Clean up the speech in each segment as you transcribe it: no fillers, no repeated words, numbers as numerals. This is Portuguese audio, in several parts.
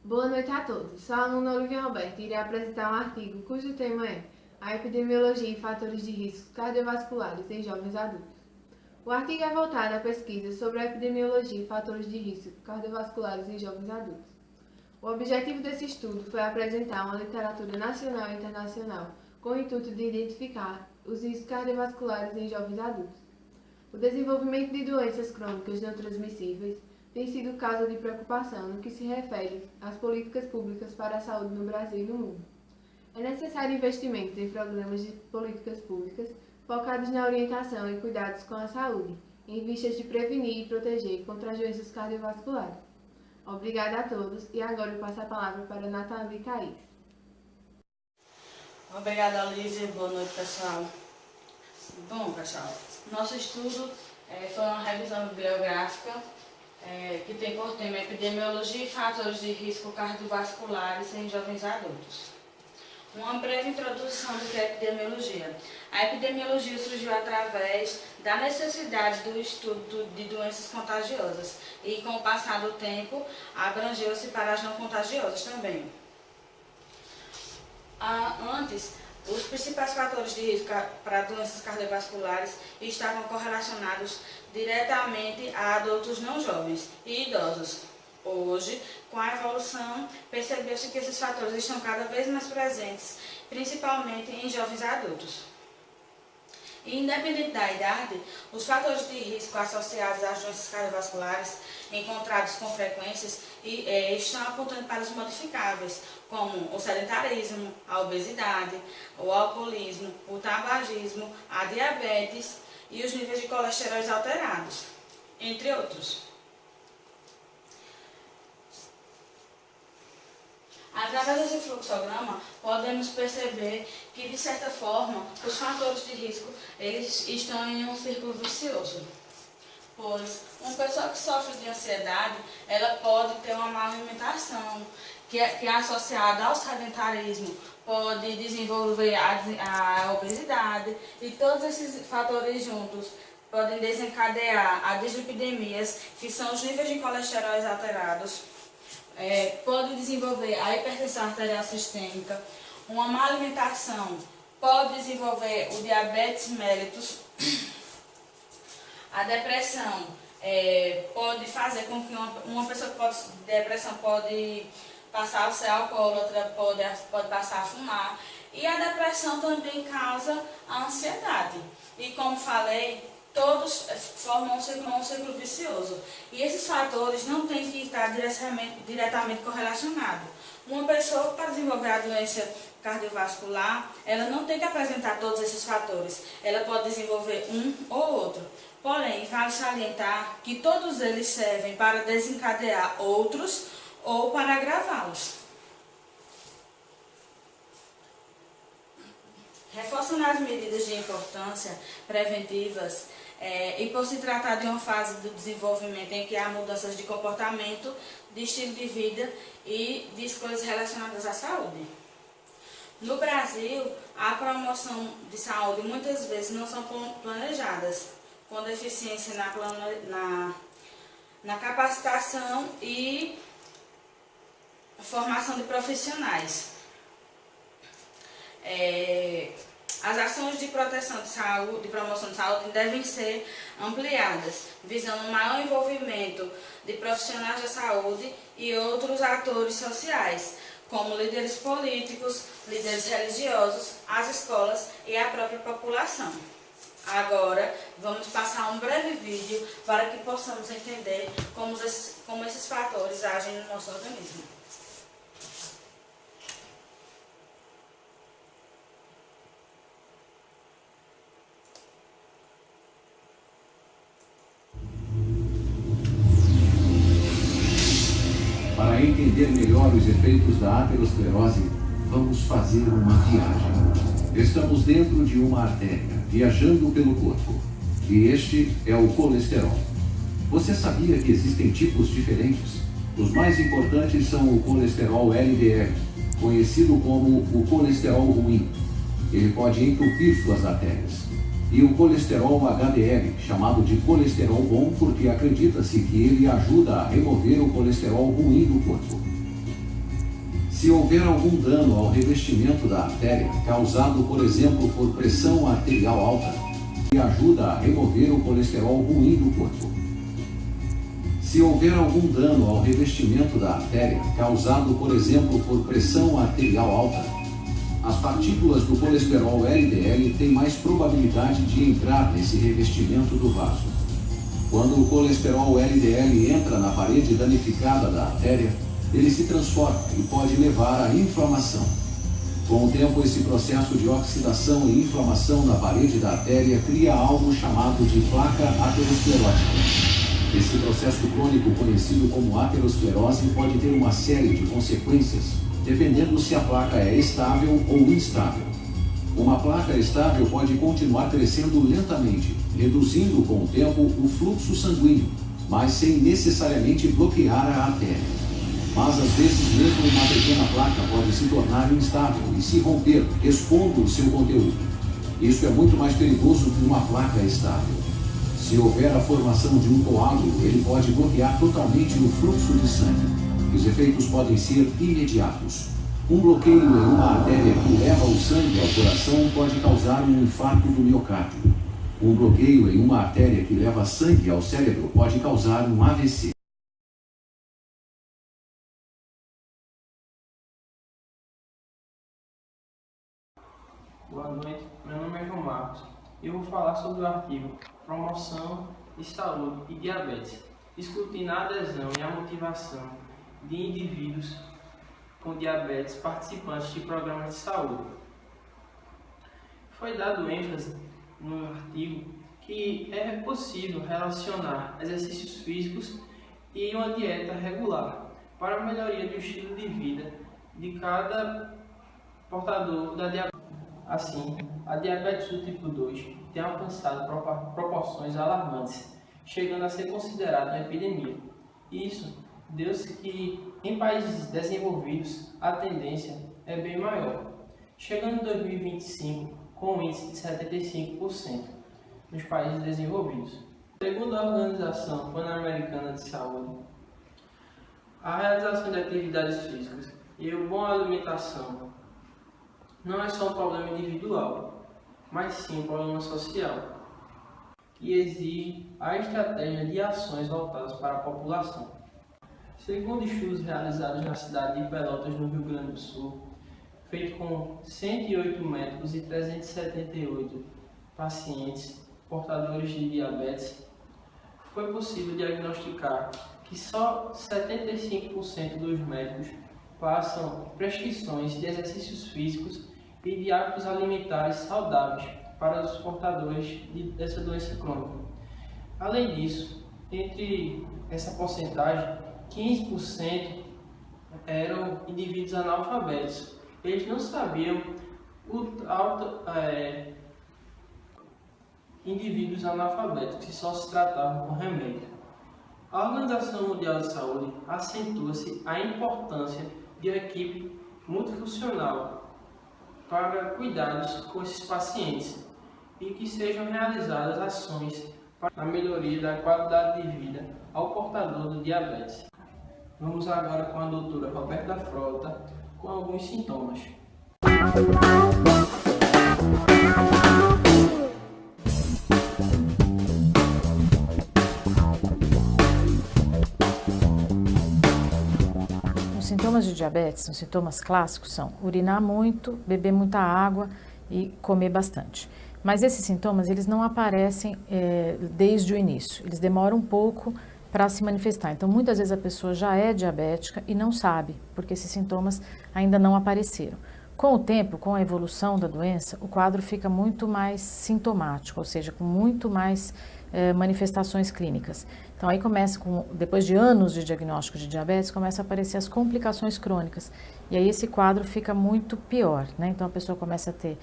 Boa noite a todos. Sou a aluna Olivia Roberto e irei apresentar um artigo cujo tema é a epidemiologia e fatores de riscos cardiovasculares em jovens adultos. O artigo é voltado à pesquisa sobre a epidemiologia e fatores de risco cardiovasculares em jovens adultos. O objetivo desse estudo foi apresentar uma literatura nacional e internacional com o intuito de identificar os riscos cardiovasculares em jovens adultos. O desenvolvimento de doenças crônicas não transmissíveis tem sido causa de preocupação no que se refere às políticas públicas para a saúde no Brasil e no mundo. É necessário investimento em programas de políticas públicas focados na orientação e cuidados com a saúde, em vistas de prevenir e proteger contra as doenças cardiovasculares. Obrigada a todos e agora eu passo a palavra para Nathalie Caís. Obrigada, Olivia. Boa noite, pessoal. Bom, pessoal, nosso estudo foi uma revisão bibliográfica que tem por tema epidemiologia e fatores de risco cardiovasculares em jovens adultos. Uma breve introdução do que é epidemiologia. A epidemiologia surgiu através da necessidade do estudo de doenças contagiosas e, com o passar do tempo, abrangeu-se para as não contagiosas também. Antes, os principais fatores de risco para doenças cardiovasculares estavam correlacionados diretamente a adultos não jovens e idosos. Hoje, com a evolução, percebeu-se que esses fatores estão cada vez mais presentes, principalmente em jovens adultos. E, independente da idade, os fatores de risco associados às doenças cardiovasculares encontrados com frequências estão apontando para os modificáveis, como o sedentarismo, a obesidade, o alcoolismo, o tabagismo, a diabetes e os níveis de colesterol alterados, entre outros. Através desse fluxograma, podemos perceber que, de certa forma, os fatores de risco eles estão em um círculo vicioso. Pois, uma pessoa que sofre de ansiedade, ela pode ter uma má alimentação, que é associada ao sedentarismo, pode desenvolver a obesidade, e todos esses fatores juntos podem desencadear a dislipidemias, que são os níveis de colesterol alterados, pode desenvolver a hipertensão arterial sistêmica, uma má alimentação pode desenvolver o diabetes mellitus, a depressão pode fazer com que uma pessoa que pode depressão pode passar a ser alcoólatra, pode passar a fumar, e a depressão também causa a ansiedade. E como falei, todos formam um ciclo vicioso. E esses fatores não têm que estar diretamente correlacionados. Uma pessoa, para desenvolver a doença cardiovascular, ela não tem que apresentar todos esses fatores. Ela pode desenvolver um ou outro. Porém, vale salientar que todos eles servem para desencadear outros ou para agravá-los. Reforçando as medidas de importância preventivas e por se tratar de uma fase do desenvolvimento em que há mudanças de comportamento, de estilo de vida e de escolhas relacionadas à saúde. No Brasil, a promoção de saúde muitas vezes não são planejadas, com deficiência na capacitação e formação de profissionais. As ações de proteção de saúde, de promoção de saúde devem ser ampliadas, visando um maior envolvimento de profissionais da saúde e outros atores sociais, como líderes políticos, líderes religiosos, as escolas e a própria população. Agora, vamos passar um breve vídeo para que possamos entender como esses fatores agem no nosso organismo. Para entender melhor os efeitos da aterosclerose, vamos fazer uma viagem. Estamos dentro de uma artéria, viajando pelo corpo. E este é o colesterol. Você sabia que existem tipos diferentes? Os mais importantes são o colesterol LDL, conhecido como o colesterol ruim. Ele pode entupir suas artérias. E o colesterol HDL, chamado de colesterol bom porque acredita-se que ele ajuda a remover o colesterol ruim do corpo. Se houver algum dano ao revestimento da artéria, causado, por exemplo, por pressão arterial alta, que ajuda a remover o colesterol ruim do corpo. Se houver algum dano ao revestimento da artéria, causado, por exemplo, por pressão arterial alta, as partículas do colesterol LDL têm mais probabilidade de entrar nesse revestimento do vaso. Quando o colesterol LDL entra na parede danificada da artéria, ele se transforma e pode levar à inflamação. Com o tempo, esse processo de oxidação e inflamação na parede da artéria cria algo chamado de placa aterosclerótica. Esse processo crônico, conhecido como aterosclerose, pode ter uma série de consequências, dependendo se a placa é estável ou instável. Uma placa estável pode continuar crescendo lentamente, reduzindo com o tempo o fluxo sanguíneo, mas sem necessariamente bloquear a artéria. Mas às vezes mesmo uma pequena placa pode se tornar instável e se romper, expondo o seu conteúdo. Isso é muito mais perigoso que uma placa estável. Se houver a formação de um coágulo, ele pode bloquear totalmente o fluxo de sangue. Os efeitos podem ser imediatos. Um bloqueio em uma artéria que leva o sangue ao coração pode causar um infarto do miocárdio. Um bloqueio em uma artéria que leva sangue ao cérebro pode causar um AVC. Boa noite, meu nome é João Marcos e eu vou falar sobre o artigo Promoção de Saúde e Diabetes, discutindo a adesão e a motivação de indivíduos com diabetes participantes de programas de saúde. Foi dado ênfase no artigo que é possível relacionar exercícios físicos e uma dieta regular para a melhoria do estilo de vida de cada portador da diabetes. Assim, a diabetes do tipo 2 tem alcançado proporções alarmantes, chegando a ser considerada uma epidemia. Isso deu-se que em países desenvolvidos a tendência é bem maior, chegando em 2025 com um índice de 75% nos países desenvolvidos. Segundo a Organização Pan-Americana de Saúde, a realização de atividades físicas e a boa alimentação não é só um problema individual, mas sim um problema social, que exige a estratégia de ações voltadas para a população. Segundo estudos realizados na cidade de Pelotas, no Rio Grande do Sul, feito com 108 médicos e 378 pacientes portadores de diabetes, foi possível diagnosticar que só 75% dos médicos passam prescrições de exercícios físicos e de hábitos alimentares saudáveis para os portadores dessa doença crônica. Além disso, entre essa porcentagem, 15% eram indivíduos analfabetos. Eles não sabiam indivíduos analfabetos que só se tratavam com remédio. A Organização Mundial de Saúde acentua-se a importância de uma equipe multifuncional para cuidados com esses pacientes e que sejam realizadas ações para a melhoria da qualidade de vida ao portador do diabetes. Vamos agora com a doutora Roberta Frota com alguns sintomas. Os sintomas de diabetes, os sintomas clássicos são urinar muito, beber muita água e comer bastante. Mas esses sintomas, eles não aparecem desde o início, eles demoram um pouco para se manifestar. Então, muitas vezes a pessoa já é diabética e não sabe, porque esses sintomas ainda não apareceram. Com o tempo, com a evolução da doença, o quadro fica muito mais sintomático, ou seja, com muito mais manifestações clínicas. Então, aí começa, depois de anos de diagnóstico de diabetes, começa a aparecer as complicações crônicas. E aí esse quadro fica muito pior, né? Então, a pessoa começa a ter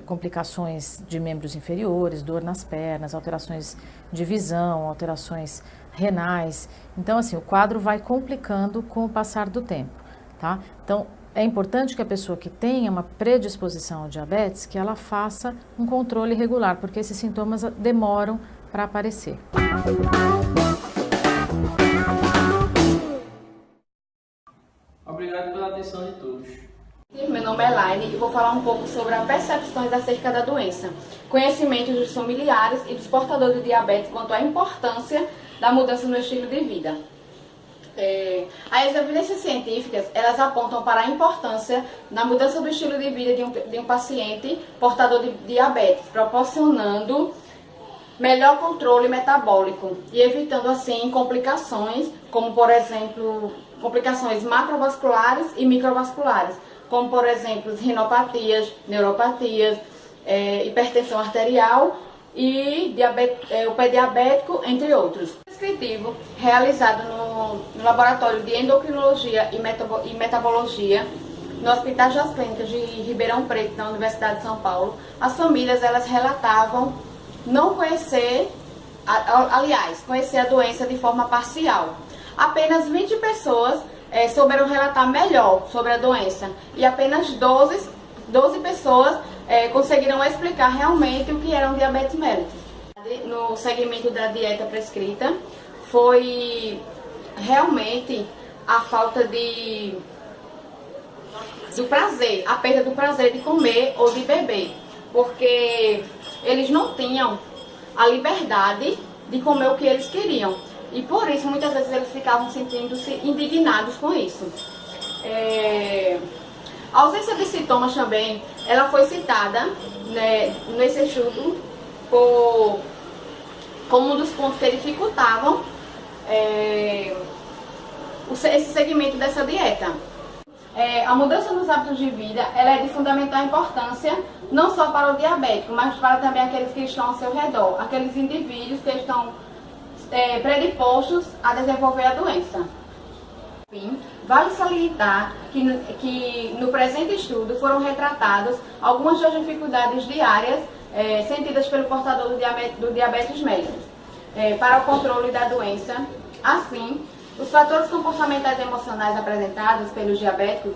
complicações de membros inferiores, dor nas pernas, alterações de visão, alterações renais. Então, assim, o quadro vai complicando com o passar do tempo, tá? Então, é importante que a pessoa que tenha uma predisposição ao diabetes, que ela faça um controle regular, porque esses sintomas demoram para aparecer. Obrigado pela atenção de todos. Meu nome é Laine e vou falar um pouco sobre as percepções acerca da doença, conhecimentos dos familiares e dos portadores de diabetes quanto à importância da mudança no estilo de vida. As evidências científicas, elas apontam para a importância da mudança do estilo de vida de um paciente portador de diabetes, proporcionando melhor controle metabólico e evitando assim complicações, como por exemplo, complicações macrovasculares e microvasculares, como por exemplo, rinopatias, neuropatias, hipertensão arterial e o pé diabético, entre outros. Descritivo realizado no Laboratório de Endocrinologia e Metabologia no Hospital das Clínicas de Ribeirão Preto, na Universidade de São Paulo, as famílias elas relatavam não conhecer, aliás, conhecer a doença de forma parcial. Apenas 20 pessoas souberam relatar melhor sobre a doença e apenas 12 pessoas conseguiram explicar realmente o que era um diabetes mellitus. No segmento da dieta prescrita, foi realmente a falta do prazer, a perda do prazer de comer ou de beber, porque eles não tinham a liberdade de comer o que eles queriam. E por isso, muitas vezes, eles ficavam sentindo-se indignados com isso. A ausência de sintomas também, ela foi citada, né, nesse estudo como um dos pontos que dificultavam esse segmento dessa dieta. A mudança nos hábitos de vida ela é de fundamental importância não só para o diabético, mas para também aqueles que estão ao seu redor, aqueles indivíduos que estão predispostos a desenvolver a doença. Enfim, vale salientar que no presente estudo foram retratadas algumas das dificuldades diárias sentidas pelo portador do diabetes mellitus para o controle da doença. Assim, os fatores comportamentais e emocionais apresentados pelos diabéticos,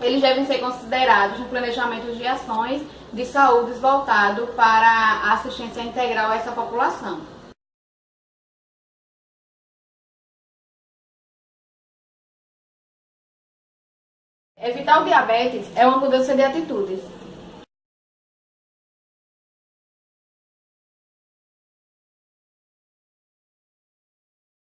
eles devem ser considerados no planejamento de ações de saúde voltado para a assistência integral a essa população. Evitar o diabetes é uma mudança de atitudes.